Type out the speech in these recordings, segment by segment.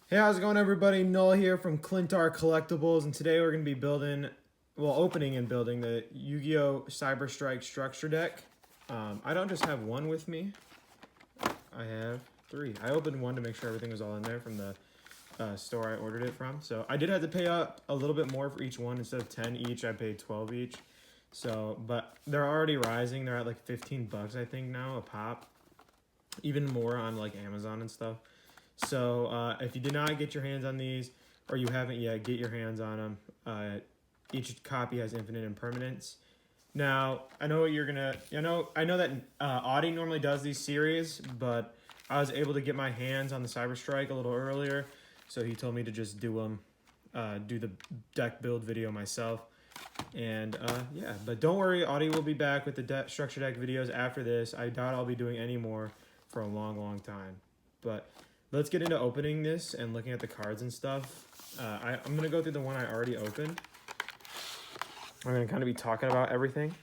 Hey, how's it going, everybody? Knull here from Clintar Collectibles, and today we're going to be opening and building the Yu-Gi-Oh! Cyberstrike structure deck. I don't just have one with me. I have three. I opened one to make sure everything was all in there from the store I ordered it from. So I did have to pay up a little bit more for each one. Instead of 10 each, I paid 12 each. So, but they're already rising. They're at like 15 bucks, I think, now a pop. Even more on like Amazon and stuff. So if you did not get your hands on these, or you haven't yet, get your hands on them. Each copy has infinite impermanence. Now, I know you're gonna, I know that Awdi normally does these series, but I was able to get my hands on the Cyberstrike a little earlier, so he told me to just do the deck build video myself. And yeah, but don't worry, Awdi will be back with the structure deck videos after this. I doubt I'll be doing any more for a long time. But let's get into opening this and looking at the cards and stuff. I'm going to go through the one I already opened. I'm going to kind of be talking about everything.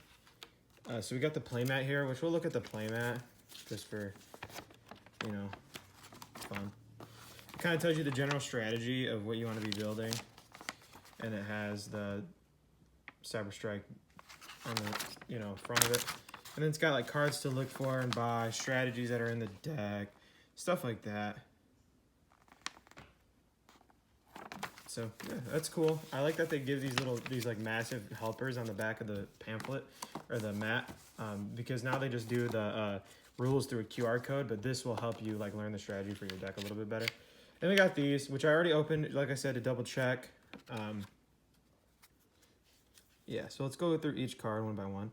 So we got the playmat here, which we'll look at the playmat just for, fun. It kind of tells you the general strategy of what you want to be building. And it has the Cyberstrike on the, front of it. And then it's got like cards to look for and buy, strategies that are in the deck, stuff like that. So yeah, that's cool. I like that they give these like massive helpers on the back of the pamphlet or the mat, because now they just do the rules through a QR code, but this will help you like learn the strategy for your deck a little bit better. Then we got these, which I already opened, like I said, to double check. Yeah, so let's go through each card one by one.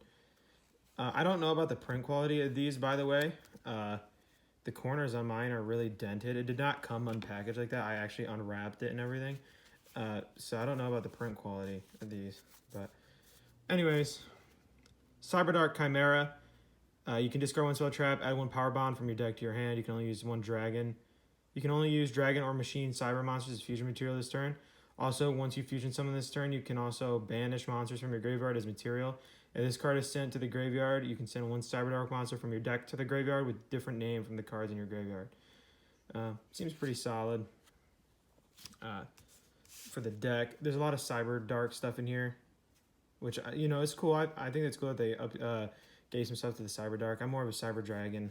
I don't know about the print quality of these, by the way. The corners on mine are really dented. It did not come unpackaged like that. I actually unwrapped it and everything. So I don't know about the print quality of these. But anyways, CYBERDARK Chimera. You can discard one spell trap, add one power bond from your deck to your hand. You can only use one dragon. You can only use dragon or machine cyber monsters as fusion material this turn. Also, once you fusion summon this turn, you can also banish monsters from your graveyard as material. If this card is sent to the graveyard, you can send one CyberDark monster from your deck to the graveyard with different name from the cards in your graveyard. Seems pretty solid. For the deck, there's a lot of CyberDark stuff in here, which, it's cool. I think it's cool that they gave some stuff to the CyberDark. I'm more of a Cyber Dragon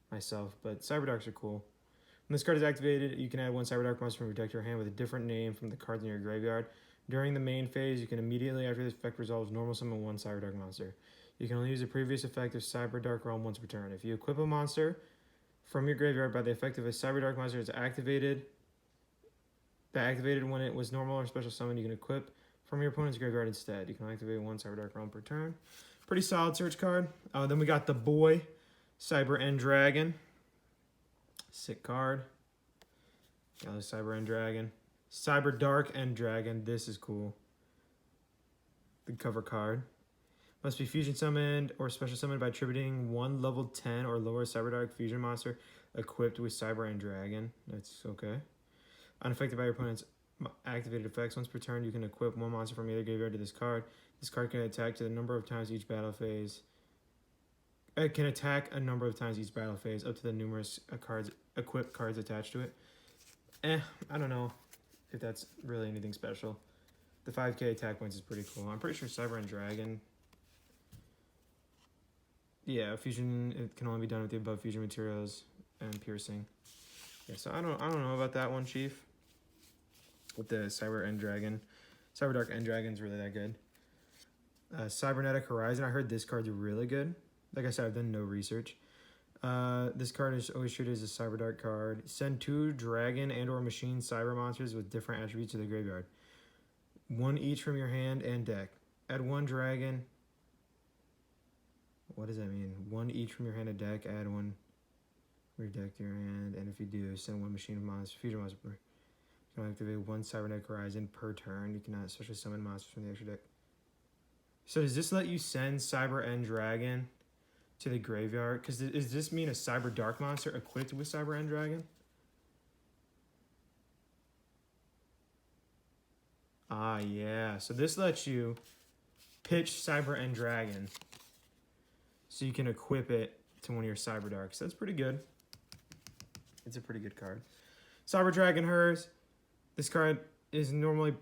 myself, but CyberDarks are cool. When this card is activated, you can add one CyberDark monster from your deck to your hand with a different name from the cards in your graveyard. During the main phase, you can immediately, after this effect resolves, normal summon one CyberDark monster. You can only use the previous effect of CyberDark Realm once per turn. If you equip a monster from your graveyard by the effect of a CyberDark monster is activated when it was normal or special summon, you can equip from your opponent's graveyard instead. You can activate one CyberDark Realm per turn. Pretty solid search card. Then we got the boy, Cyber End Dragon. Sick card. Got the Cyber End Dragon. CyberDark End Dragon. This is cool. The cover card. Must be fusion summoned or special summoned by attributing one level 10 or lower CyberDark fusion monster equipped with Cyber End Dragon. That's okay. Unaffected by your opponent's activated effects. Once per turn, you can equip one monster from either graveyard to this card. This card can attack to the number of times each battle phase. It can attack a number of times each battle phase, up to the numerous equipped cards attached to it. I don't know if that's really anything special. The 5k attack points is pretty cool. I'm pretty sure Cyber and Dragon. Yeah, fusion, it can only be done with the above fusion materials and piercing. Yeah, so I don't know about that one, Chief. With the Cyber End Dragon. CyberDark End Dragon's really that good. Cybernetic Horizon, I heard this card's really good. Like I said, I've done no research. This card is always treated as a CyberDark card. Send 2 dragon and or machine cyber monsters with different attributes to the graveyard. 1 each from your hand and deck. Add 1 dragon. What does that mean? 1 each from your hand and deck. Add 1 from your deck to your hand. And if you do, send 1 machine of monsters. Fusion monster. You can activate 1 Cybernetic Horizon per turn. You cannot special summon monsters from the extra deck. So does this let you send Cyber End Dragon to the graveyard? Because does this mean a Cyber Dark monster equipped with Cyber End Dragon? Ah, yeah. So this lets you pitch Cyber End Dragon so you can equip it to one of your Cyber Darks. That's pretty good. It's a pretty good card. Cyber Dragon HERZ. This card is normally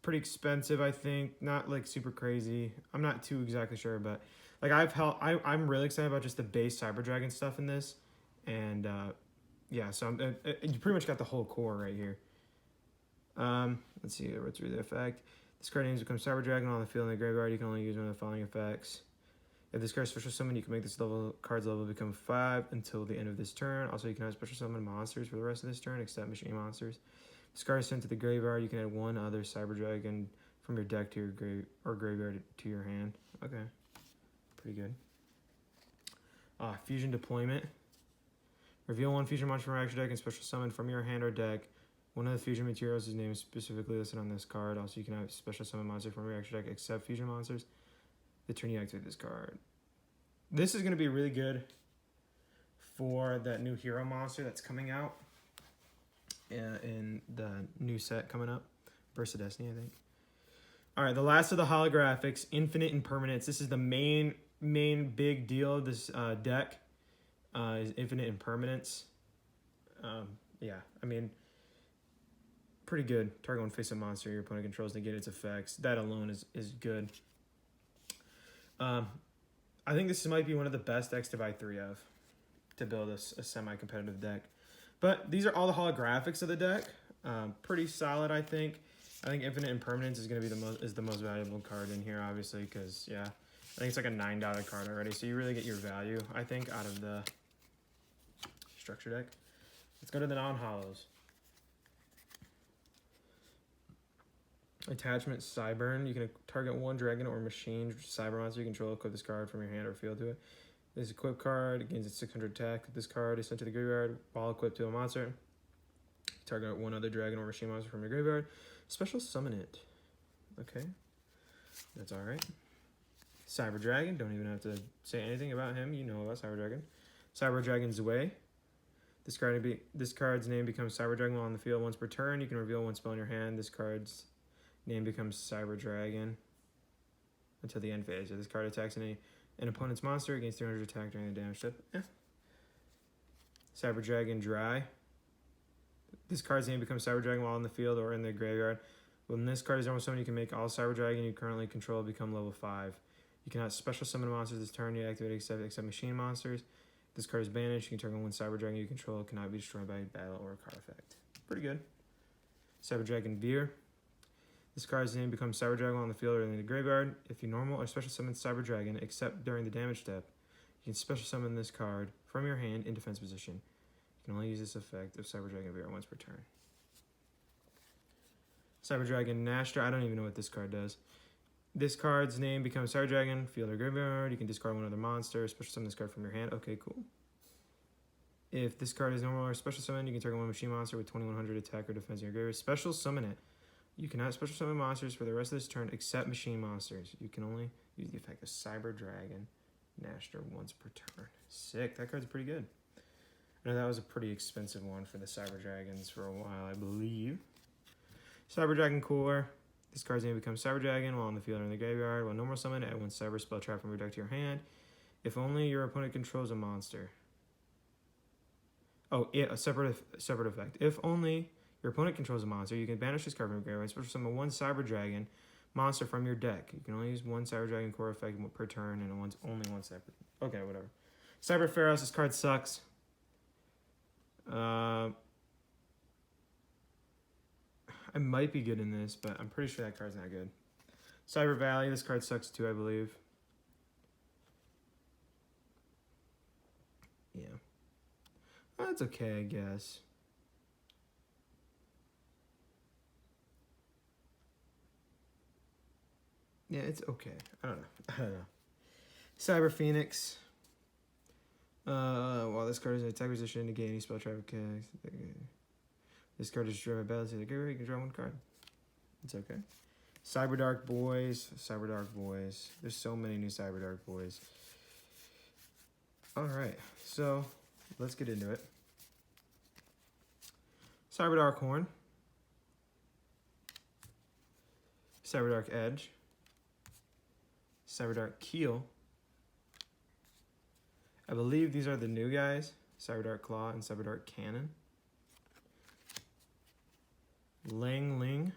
pretty expensive, I think. Not like super crazy. I'm not too exactly sure, but like I'm really excited about just the base Cyber Dragon stuff in this. And yeah, so you pretty much got the whole core right here. Let's see, what's through the effect. This card names become Cyber Dragon on the field in the graveyard. You can only use one of the following effects. If this card is special summon, you can make this card's level become 5 until the end of this turn. Also, you can have special summon monsters for the rest of this turn, except machine monsters. This card is sent to the graveyard. You can add one other Cyber Dragon from your deck to your graveyard to your hand. Okay, pretty good. Fusion Deployment. Reveal one fusion monster from your extra deck and special summon from your hand or deck one of the fusion materials whose name is specifically listed on this card. Also, you can have special summon monster from your extra deck except fusion monsters. The turn you activate this card. This is going to be really good for that new hero monster that's coming out in the new set coming up. Burst of Destiny, I think. All right, the last of the holographics, Infinite Impermanence. This is the main big deal of this deck. Is Infinite Impermanence. Yeah, I mean, pretty good. Target one face-up monster your opponent controls to get its effects. That alone is good. I think this might be one of the best decks to buy 3 of to build a semi-competitive deck. But these are all the holographics of the deck. Pretty solid, I think. I think Infinite Impermanence is going to be the most valuable card in here, obviously, because yeah, I think it's like a $9 card already. So you really get your value, I think, out of the structure deck. Let's go to the non-holos. Attachment Cyburn. You can target one dragon or machine cyber monster you control. Equip this card from your hand or field to it. This equip card gains its 600 attack. This card is sent to the graveyard while equipped to a monster. Target one other dragon or machine monster from your graveyard. Special summon it. Okay, that's all right. Cyber Dragon. Don't even have to say anything about him. You know about Cyber Dragon. Cyber Dragon's Way. This card's name becomes Cyber Dragon while on the field once per turn. You can reveal one spell in your hand. This card's name becomes Cyber Dragon until the end phase. If this card attacks an opponent's monster, against 300 attack during the damage step. Cyber Dragon Dry. This card's name becomes Cyber Dragon while on the field or in the graveyard. When this card is normal summon, you can make all Cyber Dragon you currently control become level 5. You cannot special summon monsters this turn. You activate except machine monsters. If this card is banished, you can target one Cyber Dragon you control. It cannot be destroyed by battle or a card effect. Pretty good. Cyber Dragon Veer. This card's name becomes Cyber Dragon on the field or in the graveyard. If you normal or special summon Cyber Dragon, except during the damage step, you can special summon this card from your hand in defense position. You can only use this effect of Cyber Dragon Veer once per turn. Cyber Dragon Nashtra. I don't even know what this card does. This card's name becomes Cyber Dragon, field or graveyard. You can discard one other monster, special summon this card from your hand. Okay, cool. If this card is normal or special summon, you can target one machine monster with 2100 attack or defense in your graveyard. Special summon it. You cannot special summon monsters for the rest of this turn except machine monsters. You can only use the effect of Cyber Dragon Nashtra once per turn. Sick. That card's pretty good. I know that was a pretty expensive one for the Cyber Dragons for a while, I believe. Cyber Dragon Core. This card's name becomes Cyber Dragon while on the field or in the graveyard. While normal summon, add one Cyber spell trap from your deck to your hand. If only your opponent controls a monster. Oh, yeah, a separate effect. If only your opponent controls a monster, you can banish this card from your graveyard and special summon one Cyber Dragon monster from your deck. You can only use one Cyber Dragon core effect per turn and only one separate. Okay, whatever. Cyber Pharaohs, this card sucks. I might be good in this, but I'm pretty sure that card's not good. Cyber Valley, this card sucks too, I believe. Yeah. Well, that's okay, I guess. Yeah, it's okay. I don't know. Cyber Phoenix. While this card is in attack position, negate any spell trap. Okay. This card is destroyed by battle to the graveyard. You can draw one card. It's okay. CYBERDARK boys. CYBERDARK boys. There's so many new CYBERDARK boys. Alright, so let's get into it. CYBERDARK Horn. CYBERDARK Edge. CYBERDARK Keel. I believe these are the new guys. CYBERDARK Claw and CYBERDARK Cannon. Ling Ling.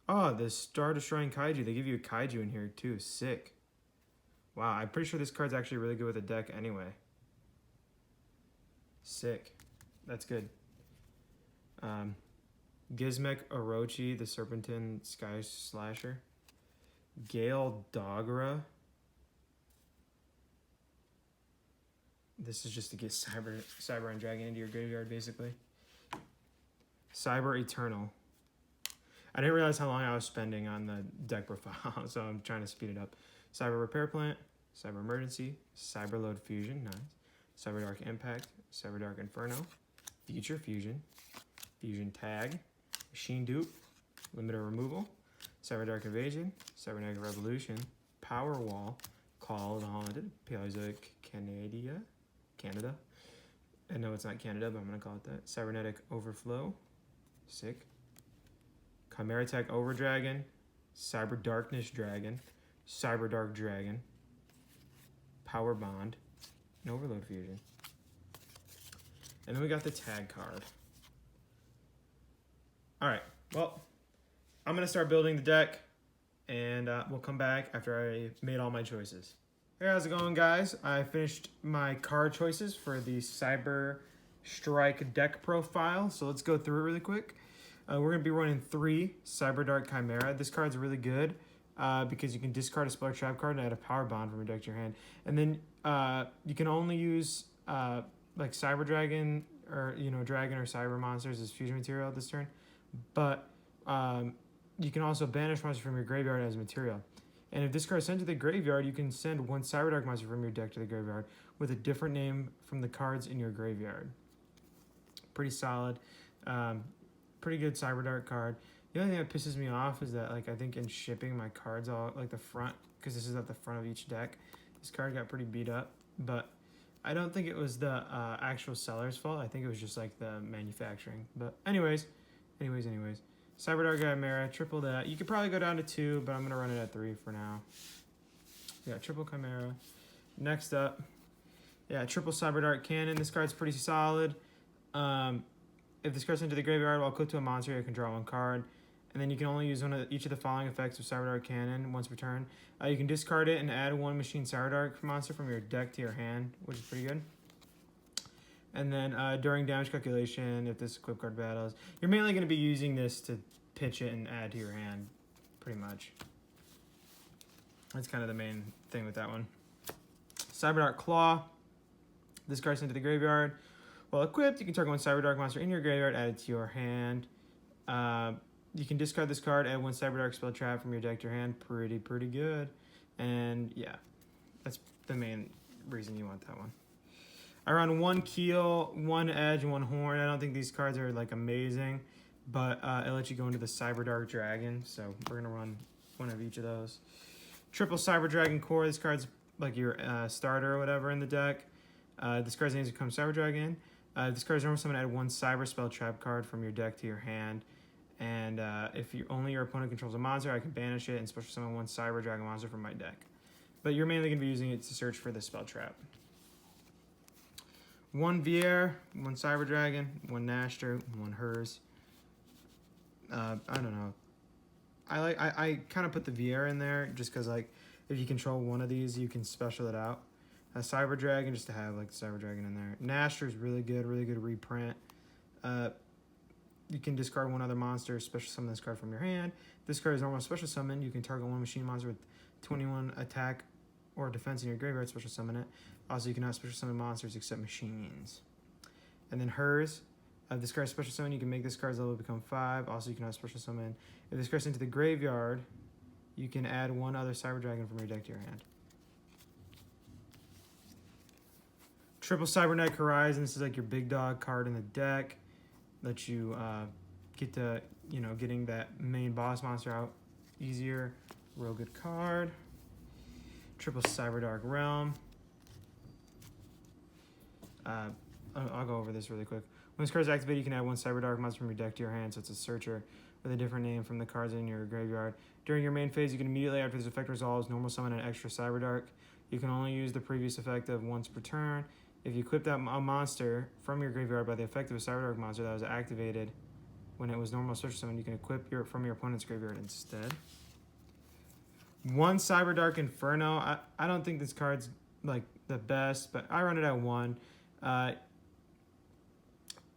Oh, the Star Destroying Kaiju. They give you a Kaiju in here too. Sick. Wow, I'm pretty sure this card's actually really good with a deck anyway. Sick. That's good. Gizmek Orochi, the Serpentine Sky Slasher. Gale Dogra. This is just to get Cyber and Dragon into your graveyard, basically. Cyber Eternal. I didn't realize how long I was spending on the deck profile, so I'm trying to speed it up. Cyber Repair Plant, Cyber Emergency, Cyber Load Fusion, nice. CYBERDARK Impact, CYBERDARK Inferno, Future Fusion, Fusion Tag, Machine Dupe, Limiter Removal, CYBERDARK Evasion, Cybernetic Revolution, Power Wall, Call of the Haunted, Paleozoic Canada. I know it's not Canada, but I'm going to call it that. Cybernetic Overflow, sick. Chimera Tech Overdragon, Cyber Darkness Dragon, CYBERDARK Dragon, Power Bond, and Overload Fusion. And then we got the tag card. All right, well, I'm going to start building the deck, and we'll come back after I made all my choices. Hey, how's it going, guys? I finished my card choices for the Cyber Strike deck profile, so let's go through it really quick. We're going to be running 3 CYBERDARK Chimera. This card's really good because you can discard a Spell Trap card and add a Power Bond from your deck to your hand. And then you can only use like Cyber Dragon or Dragon or Cyber monsters as fusion material this turn. But you can also banish monsters from your graveyard as material. And if this card is sent to the graveyard, you can send 1 CYBERDARK monster from your deck to the graveyard with a different name from the cards in your graveyard. Pretty solid. Pretty good CYBERDARK card. The only thing that pisses me off is that, like, I think in shipping my cards all, like, the front, because this is at the front of each deck, this card got pretty beat up. But I don't think it was the actual seller's fault. I think it was just, like, the manufacturing. But anyways. CYBERDARK Chimera, triple that. You could probably go down to 2, but I'm going to run it at 3 for now. Yeah, triple Chimera. Next up, yeah, triple CYBERDARK Cannon. This card's pretty solid. If this card's sent to the graveyard while equipped to a monster, you can draw 1 card. And then you can only use each of the following effects of CYBERDARK Cannon once per turn. You can discard it and add 1 Machine CYBERDARK monster from your deck to your hand, which is pretty good. And then during damage calculation, if this equipped card battles, you're mainly going to be using this to pitch it and add to your hand, pretty much. That's kind of the main thing with that one. CYBERDARK Claw. This card's sent to the graveyard. While equipped, you can target 1 CYBERDARK monster in your graveyard, add it to your hand. You can discard this card, add 1 CYBERDARK spell trap from your deck to your hand. Pretty good. And yeah, that's the main reason you want that one. I run 1 keel, 1 edge, and 1 horn. I don't think these cards are like amazing, but it lets you go into the CYBERDARK Dragon, so we're gonna run 1 of each of those. Triple Cyber Dragon Core. This card's like your starter or whatever in the deck. This card's name becomes Cyber Dragon. This card's normal summon, add 1 Cyber Spell Trap card from your deck to your hand. And if your opponent controls a monster, I can banish it and special summon 1 Cyber Dragon monster from my deck. But you're mainly going to be using it to search for the Spell Trap. 1 Vier, 1 Cyber Dragon, 1 Nashter, 1 HERZ. I don't know. I kind of put the Vier in there just because, like, if you control one of these, you can special it out. A Cyber Dragon, just to have like the Cyber Dragon in there. Nashter is really good reprint. You can discard 1 other monster, special summon this card from your hand. This card is normal special summon. You can target 1 machine monster with 21 attack or defense in your graveyard, special summon it. Also, you cannot special summon monsters except machines. And then HERZ. If this card is special summon, you can make this card's level become 5. Also, you cannot special summon. If this card's into the graveyard, you can add 1 other Cyber Dragon from your deck to your hand. Triple Cybernetic Horizon. This is like your big dog card in the deck. Lets you get to, getting that main boss monster out easier. Real good card. Triple CYBERDARK Realm. I'll go over this really quick. When this card is activated, you can add 1 CYBERDARK monster from your deck to your hand, so it's a searcher with a different name from the cards in your graveyard. During your main phase, you can immediately, after this effect resolves, normal summon an extra CYBERDARK. You can only use the previous effect of once per turn. If you equip a monster from your graveyard by the effect of a CYBERDARK monster that was activated when it was normal search summon, you can equip from your opponent's graveyard instead. One CYBERDARK Inferno. I don't think this card's like the best, but I run it at 1.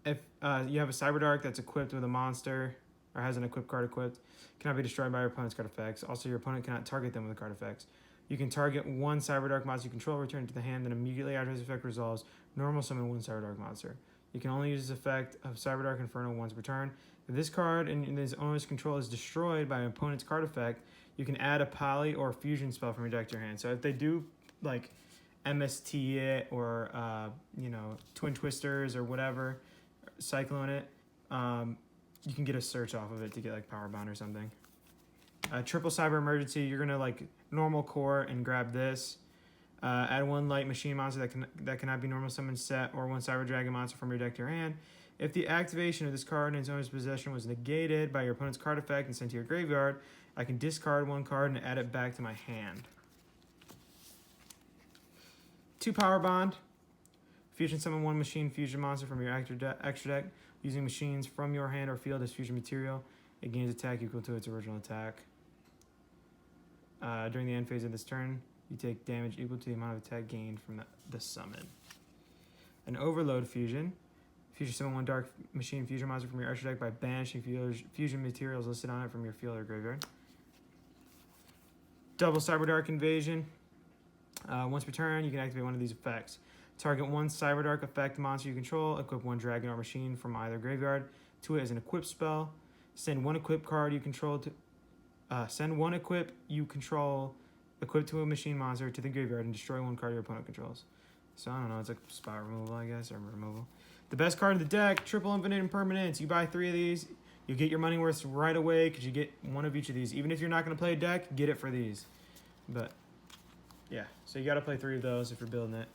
If you have a CYBERDARK that's equipped with a monster or has an equipped card equipped, cannot be destroyed by your opponent's card effects. Also, your opponent cannot target them with card effects. You can target one CYBERDARK monster you control, return it to the hand, and immediately after this effect resolves, normal summon one CYBERDARK monster. You can only use this effect of CYBERDARK Inferno once per turn. If this card in his owner's control is destroyed by an opponent's card effect, you can add a poly or fusion spell from your deck to your hand. So if they do like MST it or Twin Twisters or whatever, Cyclone it, you can get a search off of it to get like Power Bond or something. Triple Cyber Emergency, you're gonna like normal core and grab this. Add one light machine monster that cannot be normal summon set, or one Cyber Dragon monster from your deck to your hand. If the activation of this card in its owner's possession was negated by your opponent's card effect and sent to your graveyard, I can discard one card and add it back to my hand. 2 Power Bond. Fusion summon one machine fusion monster from your extra deck using machines from your hand or field as fusion material. It gains attack equal to its original attack. During the end phase of this turn, you take damage equal to the amount of attack gained from the summon. An Overload Fusion. Fusion summon one dark machine fusion monster from your extra deck by banishing fusion materials listed on it from your field or graveyard. Double CYBERDARK Invasion. Once per turn, you can activate one of these effects. Target one CYBERDARK effect monster you control. Equip one dragon or machine from either graveyard to it as an equip spell. Send one equip card you control to. Send one equip you control equipped to a machine monster to the graveyard and destroy one card your opponent controls. So I don't know, it's like spot removal, I guess, or removal. The best card of the deck, triple infinite impermanence. You buy 3 of these, you get your money worth right away because you get one of each of these. Even if you're not going to play a deck, get it for these. But yeah, so you got to play 3 of those if you're building it.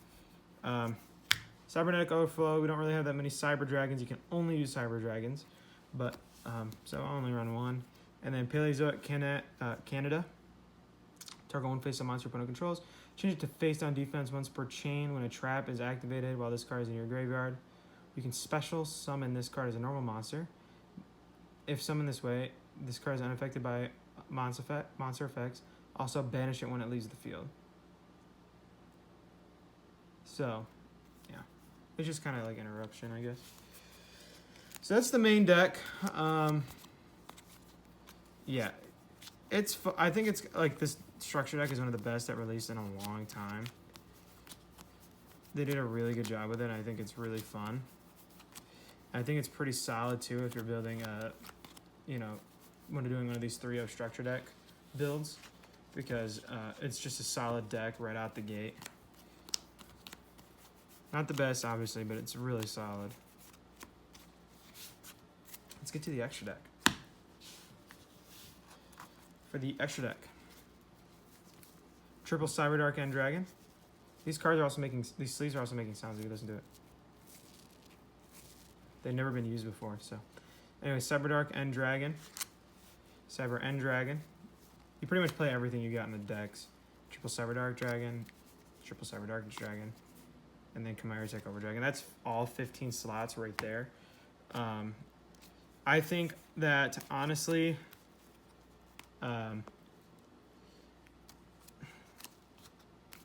Cybernetic Overflow. We don't really have that many Cyber Dragons. You can only use Cyber Dragons, but so I'll only run 1. And then Paleozoic Canada. Target one face-down monster opponent controls. Change it to face-down defense once per chain when a trap is activated while this card is in your graveyard. You can special summon this card as a normal monster. If summoned this way, this card is unaffected by monster effects. Also banish it when it leaves the field. So, yeah. It's just kind of like interruption, I guess. So that's the main deck. Yeah. I think it's like this structure deck is one of the best that released in a long time. They did a really good job with it. I think it's really fun. I think it's pretty solid too if you're building when you're doing one of these 3-0 structure deck builds, because it's just a solid deck right out the gate. Not the best, obviously, but it's really solid. Let's get to the extra deck. For the extra deck, triple CyberDark and Dragon. These sleeves are also making sounds if you listen to it. They've never been used before, so. Anyway, CyberDark and Dragon. Cyber and Dragon. You pretty much play everything you got in the decks. Triple CyberDark Dragon, triple CyberDark Dragon, and then Chimera Takeover Dragon. That's all 15 slots right there. I think that, honestly,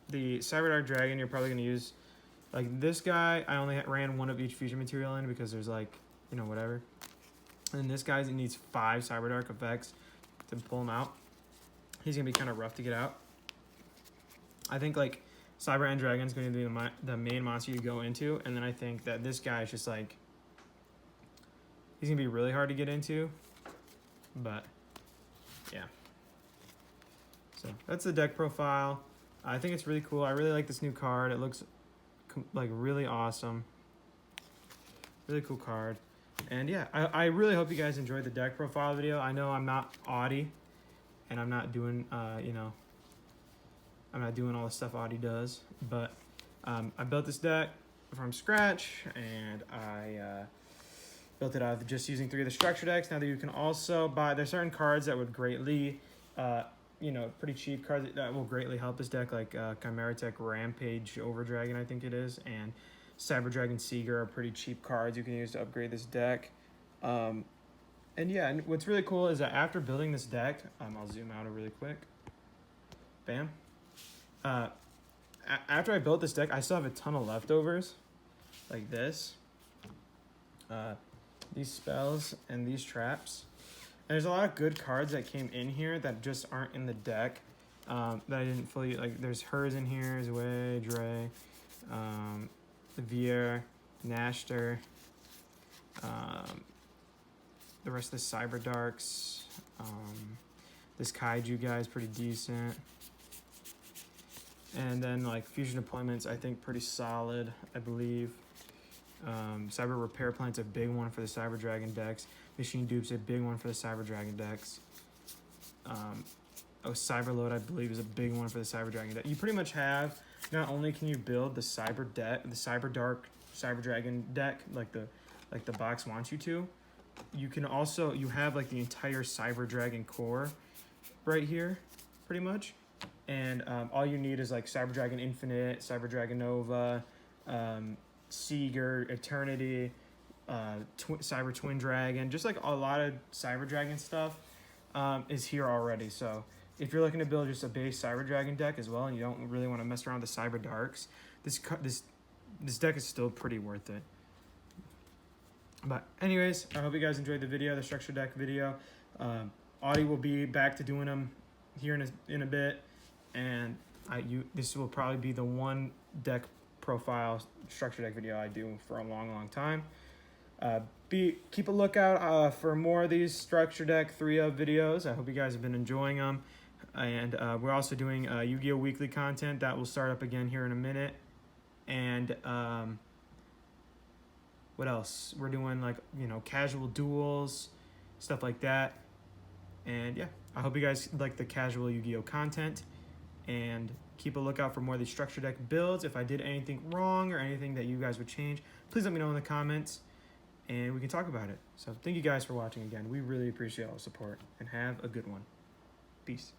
the CyberDark Dragon, you're probably going to use, like this guy, I only ran 1 of each fusion material in because there's like, whatever. And this guy needs 5 CyberDark effects to pull him out. He's going to be kind of rough to get out. I think like Cyber and Dragon is going to be the main monster you go into. And then I think that this guy is just like, he's going to be really hard to get into. But yeah. So that's the deck profile. I think it's really cool. I really like this new card. It looks like really awesome. Really cool card. And yeah, I really hope you guys enjoyed the deck profile video. I know I'm not Awdi, and I'm not doing, I'm not doing all the stuff Awdi does. But I built this deck from scratch, and I built it out of just using 3 of the structure decks. Now that you can also buy, there's certain cards that would greatly, pretty cheap cards that will greatly help this deck, like Chimera Tech Rampage Overdragon, I think it is, and Cyber Dragon Seeger are pretty cheap cards you can use to upgrade this deck. And yeah, and what's really cool is that after building this deck, I'll zoom out really quick. Bam. After I built this deck, I still have a ton of leftovers, like this. These spells and these traps. And there's a lot of good cards that came in here that just aren't in the deck. That I didn't fully, like, there's HERZ in here, Zwei, Dre, Vier, Nashter, the rest of the CYBERDARKs, this Kaiju guy is pretty decent. And then, like, Fusion Deployments, I think pretty solid, I believe. Cyber Repair Plant's a big one for the Cyber Dragon decks. Machine Dupe's a big one for the Cyber Dragon decks. Cyberload, I believe, is a big one for the Cyber Dragon deck. You pretty much have, not only can you build the CyberDark Cyber Dragon deck, like the box wants you to, you can also, you have like the entire Cyber Dragon core right here, pretty much. And all you need is like Cyber Dragon Infinite, Cyber Dragon Nova, Seeger, Eternity, Cyber Twin Dragon, just like a lot of Cyber Dragon stuff is here already. So if you're looking to build just a base Cyber Dragon deck as well, and you don't really want to mess around with the Cyber Darks, this deck is still pretty worth it. But anyways, I hope you guys enjoyed the video, the structure deck video. Awdi will be back to doing them here in a bit, and this will probably be the one deck profile structure deck video I do for a long time. Keep a lookout for more of these structure deck 3-of videos. I hope you guys have been enjoying them. And we're also doing Yu-Gi-Oh! Weekly content that will start up again here in a minute. And what else? We're doing, like, you know, casual duels, stuff like that. And yeah, I hope you guys like the casual Yu-Gi-Oh! Content. And keep a lookout for more of these structure deck builds. If I did anything wrong or anything that you guys would change, please let me know in the comments, and we can talk about it. So thank you guys for watching again. We really appreciate all the support, and have a good one. Peace.